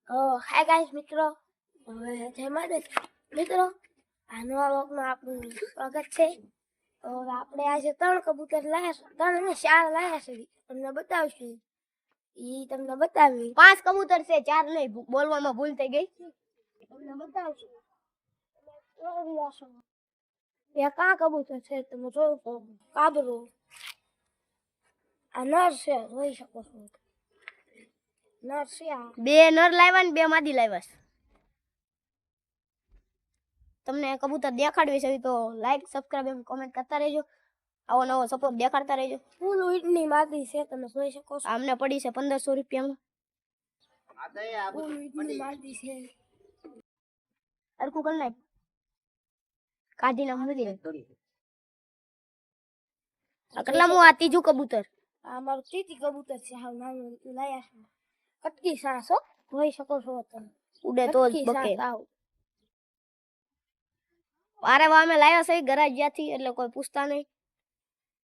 Hi guys મિત્રો, હવે જય માતાજી મિત્રો. આ નવા વ્લોગમાં આપણું સ્વાગત છે. તો આપણે આજે 3 કબૂતર લાયા છે, 3 ને 4 લાયા છે. તમને બતાવશું, ઈ તમને બતાવી. 5 કબૂતર છે, 4 નહીં, બોલવામાં ભૂલ થઈ ગઈ. તમને બતાવશું. એક આ કબૂતર છે, તમે જોવો કાબરો. આ નર છે, જોઈ શકો છો. નર છે. આ 2 નર લાવ્યા ને 2 માદી લાવ્યા. તમને કબૂતર દેખાડવી છે તો લાઈક, સબસ્ક્રાઇબ એમ કોમેન્ટ કરતા રહેજો. આવો નવો સપોર્ટ દેખાડતા રહેજો. ફૂલ વીટની માદી છે, તમે જોઈ શકો છો. આમને પડી છે 1500 રૂપિયામાં. ફૂલ વીટની માદી છે. અરકુ કર નાખ, કાઢી નાખ મૂકી દે. કેટલામું આ ત્રીજું કબૂતર? આ મારું ત્રીજી કબૂતર છે. હાવ નાનું લાયા છે. કટકી સાસ હો, જોઈ શકો છો તમે. ઉડે તો જ કટકી બકે. સાસ આવ. વારે વામે લાવ્યા છે ગરાજિયાથી, એટલે કોઈ પૂછતા નહીં.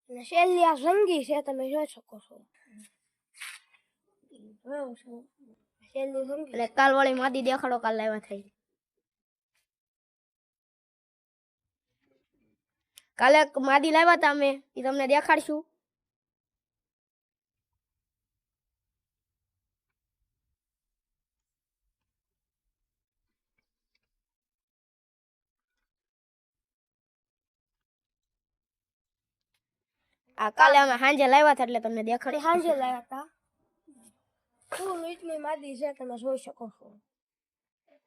અને શેલી આ રંગી છે, તમે જોઈ શકો છો. શેલી રંગી. એટલે કાલ વાળી માદી દેખાડો, કાલ લાવ્યા થઈ. કાલે માદી લાવ્યા હતા અમે, એ તમને દેખાડશું. આ કાલે અમે સાંજે લાવ્યા હતા, એટલે તમને દેખાડી. હાંજે લાવ્યા હતા. ફૂલ વીટની માદી છે, તમે જોઈ શકો છો.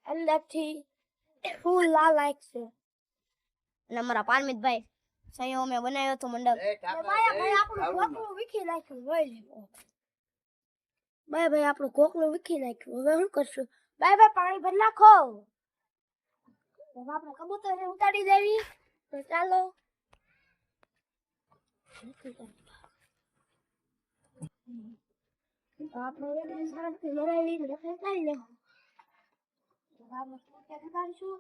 અંદરથી ફૂલ લાલ આંખ છે. અને અમારા પારમિતભાઈ સયો અમે બનાવ્યો હતો મંડપ. ભાઈ આપણું કોકલું વીખી નાખ્યું. ભાઈ આપણું કોકલું વીખી નાખ્યું. હવે શું કરશું? ભાઈ પાણી ભરી નાખો. આપણે કબૂતરને ઉતારી દેવી. તો ચાલો. આપણે શાંતિ લડાવી લખાઈ લેવું. આપણે ઉતારીશું.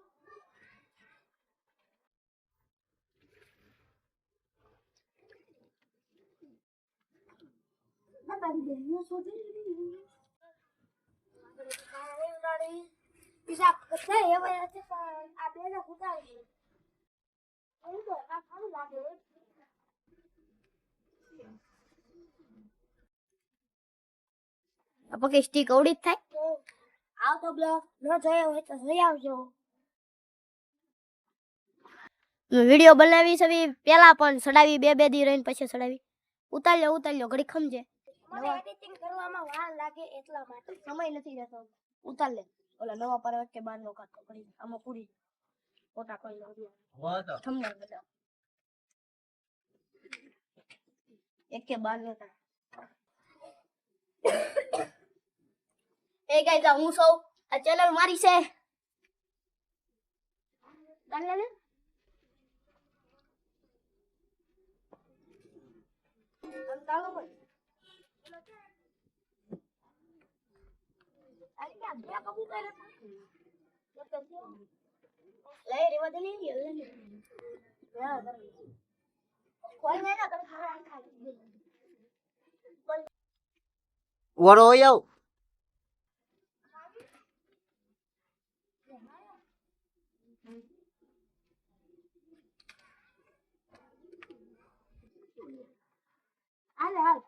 પગે સ્ટીક અવડી જ થાય. આવતો બ્લોગ ન જોયો હોય તો જોઈ આવજો. વિડીયો બનાવી છે પેલા, પણ સડાવી 2 દી રહીને પછી સડાવી. ઉતાર્યો ઘડી ખમજે. મને એડિટિંગ કરવામાં વાર લાગે એટલા માટે સમય નથી રહેતો. ઉતાર લે. ઓલા નવા પરવત કે 12 નો કાઢતો કરી આમાં પૂરી ફોટા કોઈ લો. થંબનેલ બધા એક કે 12 નો હતા. એ ગાઈસ, હું સૌ આ ચેનલ મારી છે. ચાલે ને આમ ચાલો ભાઈ. વરો યો હાલ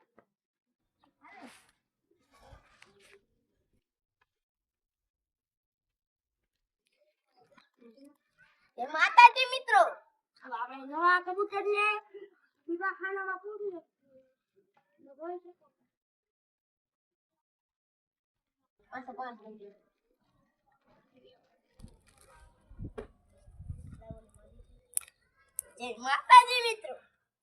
એ માતાજી મિત્રો, હવે આપણે નવા કબૂતરને પીવા ખાનામાં પૂરીએ. જય માતાજી મિત્રો.